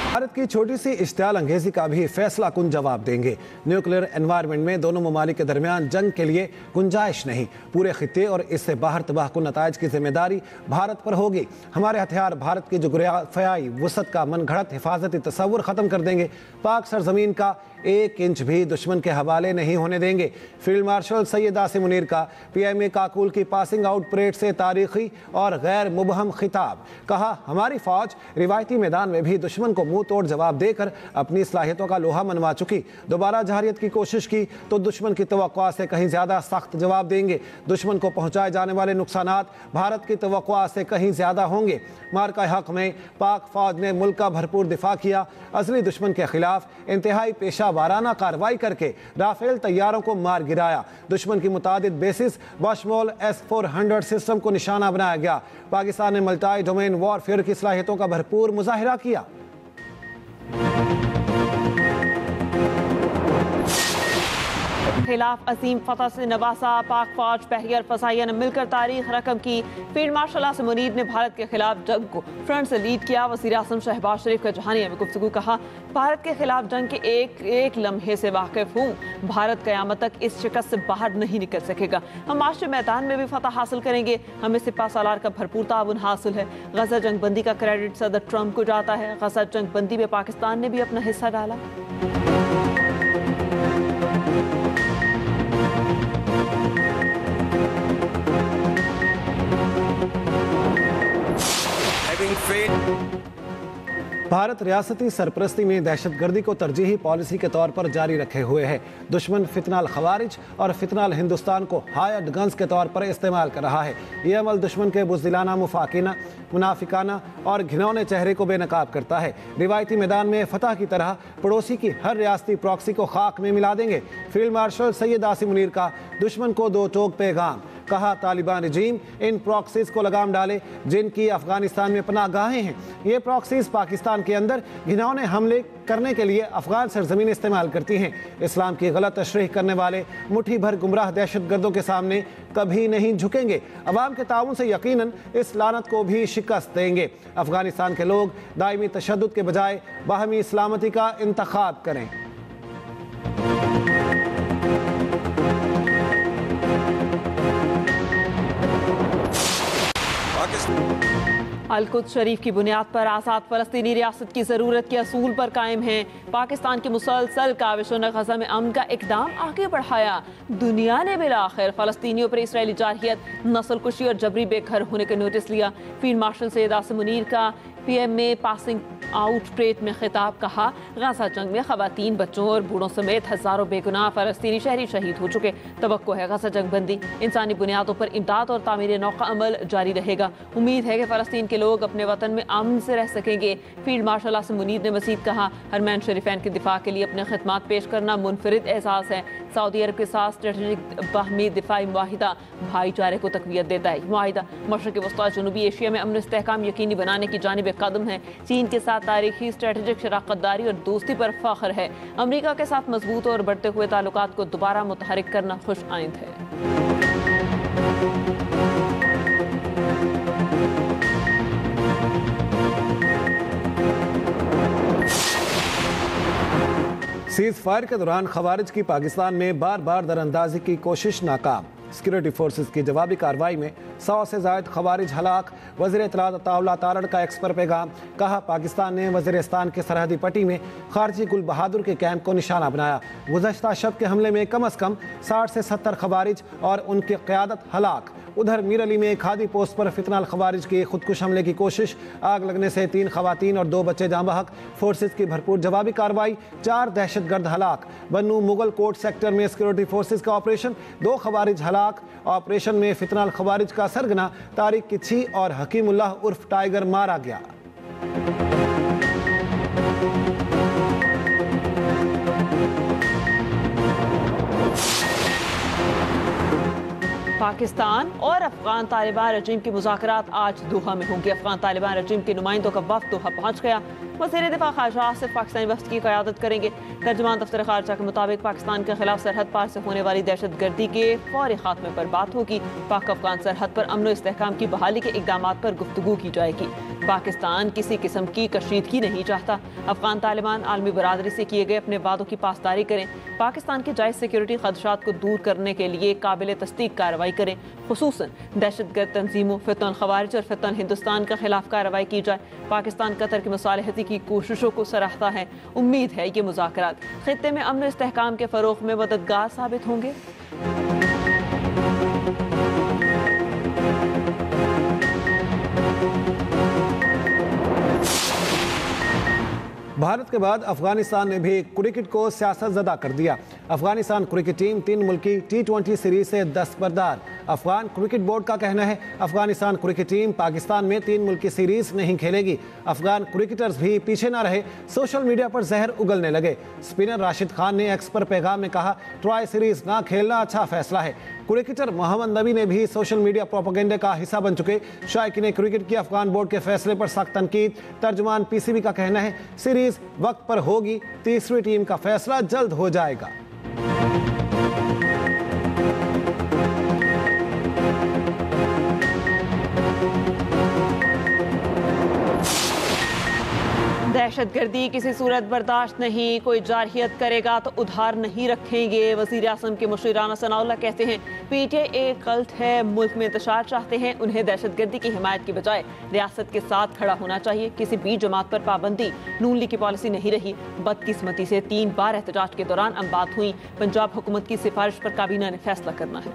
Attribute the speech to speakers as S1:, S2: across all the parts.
S1: भारत की छोटी सी इश्तियाल अंगेजी का भी फैसला कुन जवाब देंगे। न्यूक्लियर एनवायरनमेंट में दोनों ममालिक के दरमियान जंग के लिए गुंजाइश नहीं। पूरे खित्ते और इससे बाहर तबाहकुन नताइज की जिम्मेदारी भारत पर होगी। हमारे हथियार भारत की जुग्राफियाई वसअत का मनगढ़ंत हिफाजती तस्वुर ख़त्म कर देंगे। पाक सरजमीन का 1 इंच भी दुश्मन के हवाले नहीं होने देंगे। फील्ड मार्शल सैयद आसिम मुनीर का PMA काकुल की पासिंग आउट परेड से तारीखी और गैर मुबहम खिताब। कहा, हमारी फौज रिवायती मैदान में भी दुश्मन को मुंह तोड़ जवाब देकर अपनी सलाहियतों का लोहा मनवा चुकी। दोबारा जहारियत की कोशिश की तो दुश्मन की तवक्कुआ से कहीं ज्यादा सख्त जवाब देंगे। दुश्मन को पहुंचाए जाने वाले नुकसानात भारत की तवक्कुआ से कहीं ज्यादा होंगे। मार्का हक में पाक फौज ने मुल्क का भरपूर दिफा किया। असली दुश्मन के खिलाफ इंतहाई पेशा वाराना कार्रवाई करके राफेल तैयारों को मार गिराया। दुश्मन की मुतादिद बेसिस बशमोल S-400 सिस्टम को निशाना बनाया गया। पाकिस्तान ने मल्टी डोमेन वॉरफेयर की सलाहियतों का भरपूर मुजाहिरा किया।
S2: खिलाफ असीम फतह से नवासा। पाक फौज पहरियर फसाइया ने मिलकर तारीख रकम की। फील्ड मार्शल आसिम मुनीर ने भारत के खिलाफ जंग को फ्रंट से लीड किया। वज़ीर आज़म शहबाज शरीफ का जहानिया में गुफ्तगू। कहा, भारत के खिलाफ जंग के एक एक लम्हे से वाकिफ हूँ। भारत क़यामत तक इस शिकस्त से बाहर नहीं निकल सकेगा। हम माशरे मैदान में भी फतह हासिल करेंगे। हमें सिपा सालार का भरपूर ताउन हासिल है। गजा जंग बंदी का क्रेडिट सदर ट्रंप को जाता है। गजा जंग बंदी में पाकिस्तान ने भी अपना हिस्सा डाला।
S1: भारत रियासती सरपरस्ती में दहशतगर्दी को तरजीही पॉलिसी के तौर पर जारी रखे हुए है। दुश्मन फितनाल खवारिज और फितनाल हिंदुस्तान को हायर्ड गन्स के तौर पर इस्तेमाल कर रहा है। ये अमल दुश्मन के बुज़दिलाना, मुनाफिकाना और घिनौने चेहरे को बेनकाब करता है। रिवायती मैदान में फतह की तरह पड़ोसी की हर रियासती प्रॉक्सी को खाक में मिला देंगे। फील्ड मार्शल सैयद आसिम मुनीर का दुश्मन को दो टोक पैगाम। कहा, तालिबान रजीम इन प्रॉक्सीज को लगाम डाले जिनकी अफगानिस्तान में पनाहगाहें हैं। ये प्रॉक्सीज पाकिस्तान के अंदर घिनौने हमले करने के लिए अफगान सरजमीन इस्तेमाल करती हैं। इस्लाम की गलत तशरीह करने वाले मुट्ठी भर गुमराह दहशतगर्दों के सामने कभी नहीं झुकेंगे। अवाम के ताउन से यकीनन इस लानत को भी शिकस्त देंगे। अफगानिस्तान के लोग दायमी तशद्दुद के बजाय बाहमी सलामती का इंतखाब करें।
S2: अल-कुद्स शरीफ की बुनियाद पर आज़ाद फ़लस्तीनी रियासत की ज़रूरत के असूल पर कायम हैं। पाकिस्तान की मुसलसल काविशों ने गज़ा में अमन का इक़दाम आगे बढ़ाया। दुनिया ने बिलाखिर फ़लस्तीनियों पर इसराइली जारहियत, नस्लकुशी और जबरी बेघर होने के नोटिस लिया। फील्ड मार्शल सैयद आसिम मुनीर का PMA पासिंग आउट परेड में खिताब। कहा, गजा जंग में ख़वातीन, बच्चों और बूढ़ों समेत हज़ारों बेगुनाह फ़लस्तीनी शहरी शहीद हो चुके। तवक्को है गजा जंग बंदी, इंसानी बुनियादों पर इमदाद और तामीर नौ का अमल जारी रहेगा। उम्मीद है कि फ़लस्तीन के लोग अपने वतन में अमन से रह सकेंगे। फील्ड मार्शल आसिम मुनीर ने मज़ीद कहा, हरमैन शरीफैन के दिफा के लिए अपने खिदमात पेश करना मुनफरिद एहसास है। सऊदी अरब के साथ स्ट्रेटेजिक बाहमी दिफाई मुआहिदा भाईचारे को तक़वियत देता है। मुआहिदा मशरक़ी वस्ती जनूबी एशिया में अमन इस्तेहकाम यकीनी बनाने की जानिब एक कदम है। चीन के साथ तारीखी स्ट्रेटेजिक शराकतदारी और दोस्ती पर फ़ख्र है। अमरीका के साथ मजबूत और बढ़ते हुए ताल्लुकात को दोबारा मुतहरिक करना खुश आइंद है।
S1: सीज़ फायर के दौरान खवारिज की पाकिस्तान में बार बार दरअंदाजी की कोशिश नाकाम। सिक्योरिटी फोर्सेस की जवाबी कार्रवाई में 100 से ज़ायद खवारिज हलाक। वज़ीर इत्तलात अताउल्लाह तारड़ का एक्स पर पैगाम। कहा, पाकिस्तान ने वज़ीरिस्तान की सरहदी पट्टी में खारजी गुल बहादुर के कैंप को निशाना बनाया। गुज़श्ता शब के हमले में कम अज़ कम 60 से 70 खवारिज और उनकी क़यादत हलाक। उधर मीर अली में खादी पोस्ट पर फितनाल खवारिज की खुदकुश हमले की कोशिश। आग लगने से 3 खवातीन और 2 बच्चे जाँ बहक। फोर्सेस की भरपूर जवाबी कार्रवाई। 4 दहशतगर्द हलाक। बन्नू मुगल कोट सेक्टर में सिक्योरिटी फोर्सेस का ऑपरेशन, 2 खवारिज हलाक। ऑपरेशन में फितनाल खवारिज का सरगना तारिक किच्छी और हकीमुल्लाह उर्फ टाइगर मारा गया।
S2: पाकिस्तान और अफगान तालिबान रजीम की मुज़ाकरात आज दोहा में होंगी। अफगान तालिबान रजीम के नुमाइंदों का वफ़द दोहा पहुँच गया। वज़ीर दिफा ख़ारजा आसिफ पाकिस्तानी वफ़द की क़यादत करेंगे। तर्जुमान दफ्तर ख़ारजा के मुताबिक पाकिस्तान के खिलाफ सरहद पार से होने वाली दहशतगर्दी के फौरी खात्मे पर बात होगी। पाक अफगान सरहद पर अमन व इस्तेहकाम की बहाली के इक़दाम पर गुफ्तगू की जाएगी। पाकिस्तान किसी किस्म की कशीदगी नहीं चाहता। अफगान तालिबान आलमी बरादरी से किए गए अपने वादों की पासदारी करें। पाकिस्तान के जायज़ सिक्योरिटी खदशात को दूर करने के लिए काबिल तस्दीक कार्रवाई करें। खुसूसन दहशतगर्द तंजीमों फितन खवारिज और फितन हिंदुस्तान के खिलाफ कार्रवाई की जाए। पाकिस्तान कतर की मुसालहती की कोशिशों को सराहता है। उम्मीद है ये मुज़ाकरात खित्ते में अमन इस्तेहकाम के फ़रोग़ में मददगार साबित होंगे।
S1: भारत के बाद अफगानिस्तान ने भी क्रिकेट को सियासत ज़दा कर दिया। अफगानिस्तान क्रिकेट टीम 3 मुल्की T20 सीरीज से दस्तबरदार। अफगान क्रिकेट बोर्ड का कहना है अफगानिस्तान क्रिकेट टीम पाकिस्तान में 3 मुल्की सीरीज नहीं खेलेगी। अफगान क्रिकेटर्स भी पीछे न रहे, सोशल मीडिया पर जहर उगलने लगे। स्पिनर राशिद खान ने एक्स पर पैगाम में कहा, ट्राई सीरीज ना खेलना अच्छा फैसला है। क्रिकेटर मोहम्मद नबी ने भी सोशल मीडिया प्रोपेगेंडे का हिस्सा बन चुके शायकीन क्रिकेट की अफगान बोर्ड के फैसले पर सख्त तनकीद। तर्जुमान PCB का कहना है सीरीज वक्त पर होगी, तीसरी टीम का फैसला जल्द हो जाएगा।
S2: दहशतगर्दी किसी सूरत बर्दाश्त नहीं, कोई जारहियत करेगा तो उधार नहीं रखेंगे। वज़ीर आज़म के मुशीर राना सनाउल्लाह कहते हैं PTI एक कल्ट है, मुल्क में इंतशार चाहते हैं। उन्हें दहशतगर्दी की हिमायत की बजाय रियासत के साथ खड़ा होना चाहिए। किसी भी जमात पर पाबंदी नून लीग की पॉलिसी नहीं रही। बदकिस्मती से 3 बार एहतजाज के दौरान अब बात हुई। पंजाब हुकूमत की सिफारिश पर काबीना ने फैसला करना है।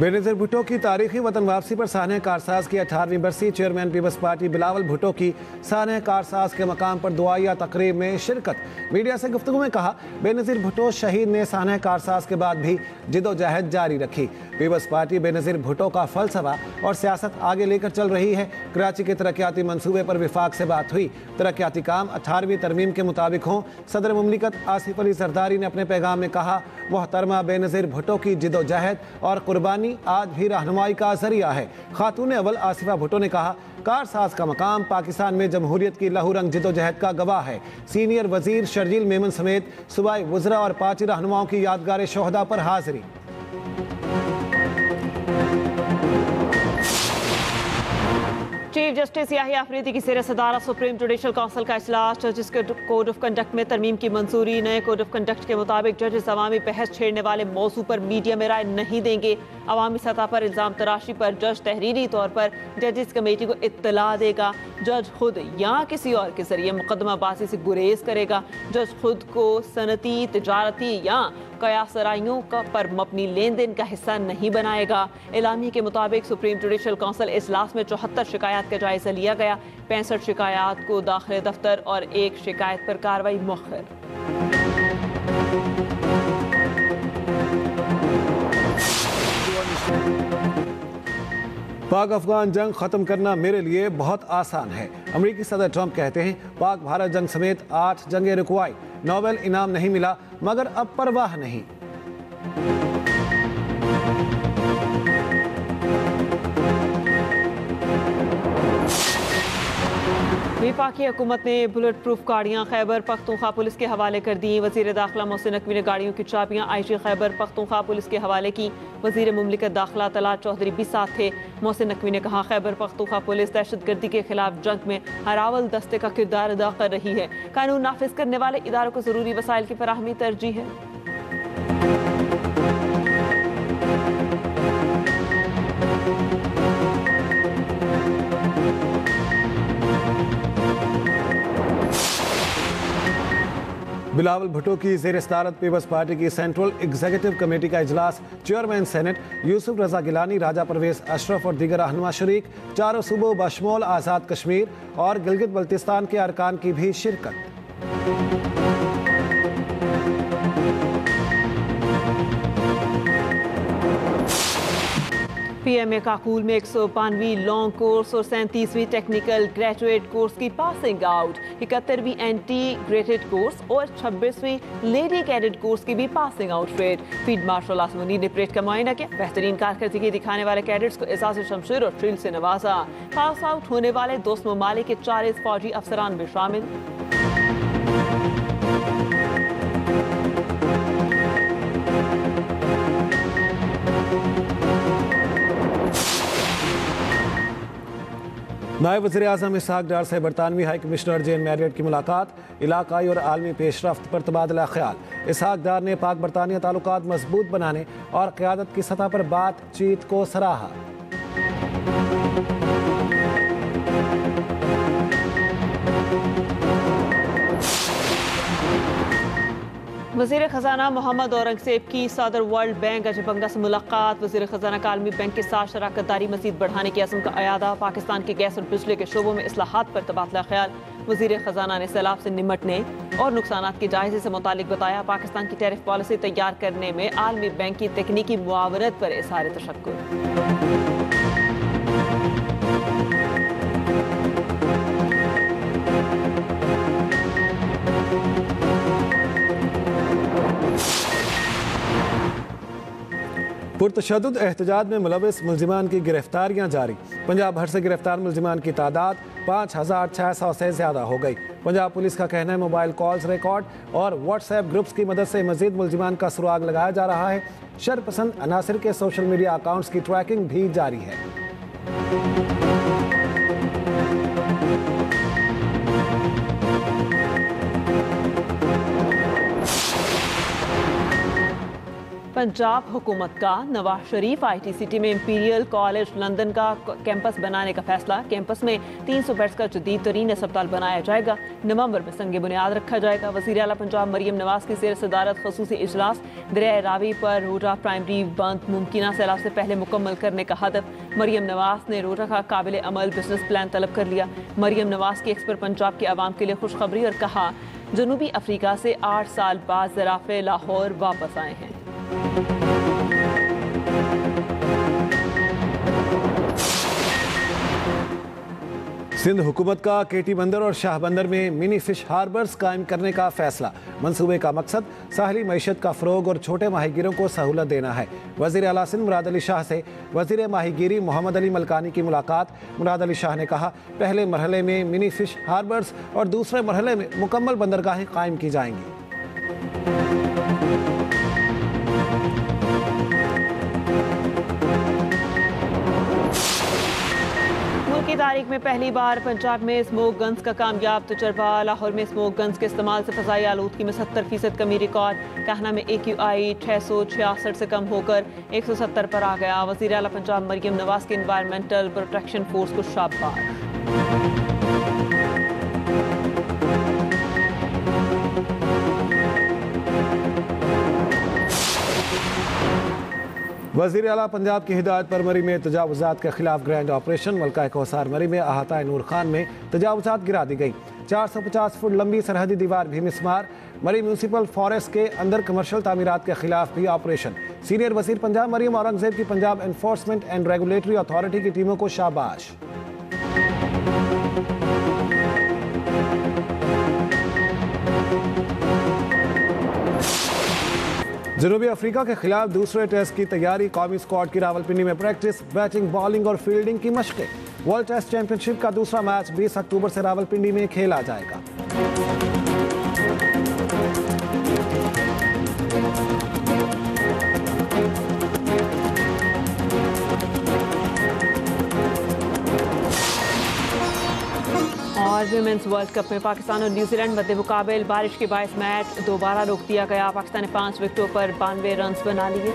S1: बेनज़ीर भुट्टो की तारीखी वतन वापसी पर सानह कारसाज की 18वीं बरसी। चेयरमैन पीपल्स पार्टी बिलावल भुट्टो की सानह कारसाज के मकाम पर दुआया तकरीब में शिरकत। मीडिया से गुफ्तगू में कहा, बेनज़ीर भुट्टो शहीद ने सानह कारसाज के बाद भी जिदोजहद जारी रखी। पीपल्स पार्टी बेनज़ीर भुट्टो का फलसफा और सियासत आगे लेकर चल रही है। कराची के तरक्याती मंसूबे पर विफाक से बात हुई। तरक्याती काम 18वीं तरमीम के मुताबिक हों। सदर मुमलिकत आसिफ अली जरदारी ने अपने पैगाम में कहा, मोहतरमा बेनज़ीर भुट्टो की जिदोजहद और कुर्बानी आज भी रहनुमाई का जरिया है। खातून अव्वल आसिफा भुट्टो ने कहा, कारसाज का मकाम पाकिस्तान में जमहूरियत की लहूरंग जिदोजहद का गवाह है। सीनियर वजीर शर्जील मेमन समेत सूबाई वज़रा और पार्टी रहनुमाओं की यादगार शोहदा पर हाजिरी।
S2: चीफ जस्टिस याहिया अफरीदी की ज़ेर सदारत सुप्रीम जुडिशल काउंसिल का इजलास। जजेस के कोड ऑफ कंडक्ट में तरमीम की मंजूरी। नए कोड ऑफ कंडक्ट के मुताबिक जजेस अवामी बहस छेड़ने वाले मौजू पर मीडिया में राय नहीं देंगे। अवामी सतह पर इल्ज़ाम तराशी पर जज तहरीरी तौर पर जजेस कमेटी को इत्तला देगा। जज खुद या किसी और के जरिए मुकदमाबाजी से गुरेज करेगा। जज खुद को सनती, तिजारती या कयासराइयों पर मबनी लेन देन का हिस्सा नहीं बनाएगा। एलामी के मुताबिक सुप्रीम जुडिशल काउंसिल इजलास में 74 शिकायत का जायजा लिया गया। 65 शिकायत को दाखिले दफ्तर और 1 शिकायत पर कार्रवाई मुअख्खर।
S1: पाक अफगान जंग खत्म करना मेरे लिए बहुत आसान है। अमेरिकी सदर ट्रंप कहते हैं, पाक भारत जंग समेत 8 जंगें रुकवाई, नोबेल इनाम नहीं मिला, मगर अब परवाह नहीं।
S2: वफाकी हुकूमत ने बुलेट प्रूफ गाड़ियाँ खैबर पख्तूनख्वा पुलिस के हवाले कर दी। वज़ीर दाखिला मोहसिन नकवी ने गाड़ियों की चाबियाँ IG खैबर पख्तूनख्वा पुलिस के हवाले की। वज़ीर मुमलिकत दाखिला तलात चौधरी भी साथ थे। मोहसिन नकवी ने कहा, खैबर पख्तूनख्वा पुलिस दहशतगर्दी के खिलाफ जंग में हरावल दस्ते का किरदार अदा कर रही है। कानून नाफिज करने वाले इदारों को ज़रूरी वसाइल की फराहमी तरजीह है।
S1: बिलावल भुट्टो की ज़ेर सदारत पीपल्स पार्टी की सेंट्रल एग्जीक्यूटिव कमेटी का इजलास। चेयरमैन सेनेट यूसुफ रजा गिलानी, राजा परवेज अशरफ और दीगर रहनुमा शरीक। चारों सूबों बशमूल आज़ाद कश्मीर और गिलगित बल्तिस्तान के अरकान की भी शिरकत।
S2: PMA काकूल में 192वीं लॉन्ग कोर्स और 37वीं टेक्निकल ग्रेजुएट कोर्स की पासिंग आउट, 71वीं इंटीग्रेटेड कोर्स और 26वीं लेडी कैडेट कोर्स की भी passing out rate. Field marshal Asim Munir ने परेड का मुआयना किया। बेहतरीन कारकर्दगी दिखाने वाले कैडेट्स को एजाज़ शमशीर और शील्ड से नवाजा। पास आउट होने वाले दोस्त ममालिक के 40 फौजी अफसरान भी शामिल।
S1: नायब वज़ीर आज़म इसहाक डार से बरतानवी हाई कमिश्नर जेन मैरियट की मुलाकात, इलाकाई और आलमी पेशरफ्त पर तबादला ख्याल। इसहाक डार ने पाक बरतानिया ताल्लुकात मजबूत बनाने और क़यादत की सतह पर बातचीत को सराहा।
S2: वज़ीर ख़जाना मोहम्मद औरंगज़ेब की सदर वर्ल्ड बैंक अजबंगा से मुलाकात। वज़ीर ख़जाना का आलमी बैंक के साथ शराकतदारी मज़ीद बढ़ाने की अज़्म का अयादा। पाकिस्तान के गैस और बिजली के शोबों में इस्लाहात पर तबादला ख्याल। वज़ीर ख़जाना ने सैलाब से निमटने और नुकसानात के जायजे से मुतालिक बताया। पाकिस्तान की टैरिफ पॉलिसी तैयार करने में आलमी बैंक की तकनीकी मुआवनत पर इज़हार तशक्कुर।
S1: पुरतशद्दुद एहतजाज में मुलविस मुलजिमान की गिरफ्तारियां जारी। पंजाब भर से गिरफ्तार मुलजिमान की तादाद 5600 से ज़्यादा हो गई। पंजाब पुलिस का कहना है मोबाइल कॉल्स रिकॉर्ड और व्हाट्सएप ग्रुप्स की मदद से मजीद मुलजिमान का सुराग लगाया जा रहा है। शरपसंद अनासिर के सोशल मीडिया अकाउंट्स की ट्रैकिंग भी जारी है।
S2: पंजाब हुकूमत का नवाज शरीफ IT सिटी में इंपीरियल कॉलेज लंदन का कैंपस बनाने का फैसला। कैंपस में 300 बेड्स का जदीद तरीन अस्पताल बनाया जाएगा। नवंबर में संग बुनियाद रखा जाएगा। वज़ीर आला पंजाब मरियम नवाज की ज़ेर सदारत खसूसी इजलास। दरिया रावी पर रोजा प्राइमरी बंद मुमकिन सैलाब से पहले मुकम्मल करने का हदफ। मरियम नवाज ने रोजा का काबिल अमल बिजनेस प्लान तलब कर लिया। मरियम नवाज की एक्सपर पंजाब के आवाम के लिए खुशखबरी और कहा जनूबी अफ्रीका से 8 साल बाद ज़राफ़े लाहौर वापस आए हैं।
S1: सिंध हुकूमत का केटी बंदर और शाह बंदर में मिनी फिश हार्बर्स कायम करने का फैसला। मंसूबे का मकसद साहली मईशत का फ़रोग और छोटे माहीगीरों को सहूलत देना है। वज़ीर आला सिंध मुराद अली शाह से वज़ीर माहीगीरी मोहम्मद अली मलकानी की मुलाकात। मुराद अली शाह ने कहा पहले मरहले में मिनी फिश हार्बर्स और दूसरे मरहले में मुकम्मल बंदरगाहें कायम की जाएंगी।
S2: की तारीख में पहली बार पंजाब में स्मोक गन्स का कामयाब तजर्बा। लाहौर में स्मोक गन्स के इस्तेमाल से फ़ज़ाई आलूदगी में 70% कमी रिकॉर्ड। कहना में AQI 666 से कम होकर 170 पर आ गया। वज़ीर आला पंजाब मरियम नवाज के इन्वायरमेंटल प्रोटेक्शन फोर्स को शाबाश।
S1: वज़ीर आला पंजाब की हिदायत पर मरी में तजावुज़ात के खिलाफ ग्रैंड ऑपरेशन। मलका कोसार मरी में अहाता नूर खान में तजावुज़ात गिरा दी गई। 450 फुट लंबी सरहदी दीवार भी मिसमार। मरी म्यूनसिपल फॉरेस्ट के अंदर कमर्शियल तामीरात के खिलाफ भी ऑपरेशन। सीनियर वज़ीर पंजाब मरियम औरंगज़ेब की Punjab enforcement and regulatory authority की टीमों को शाबाश। जनूबी अफ्रीका के खिलाफ दूसरे टेस्ट की तैयारी। कौमी स्क्वाड की रावलपिंडी में प्रैक्टिस, बैटिंग, बॉलिंग और फील्डिंग की मशक़ें। वर्ल्ड टेस्ट चैंपियनशिप का दूसरा मैच 20 अक्टूबर से रावलपिंडी में खेला जाएगा।
S2: और विमेंस वर्ल्ड कप में पाकिस्तान और न्यूजीलैंड मध्य मुकाबले। बारिश के बायस मैच दोबारा रोक दिया गया। पाकिस्तान ने 5 विकेटों पर 92 रन बना लिए।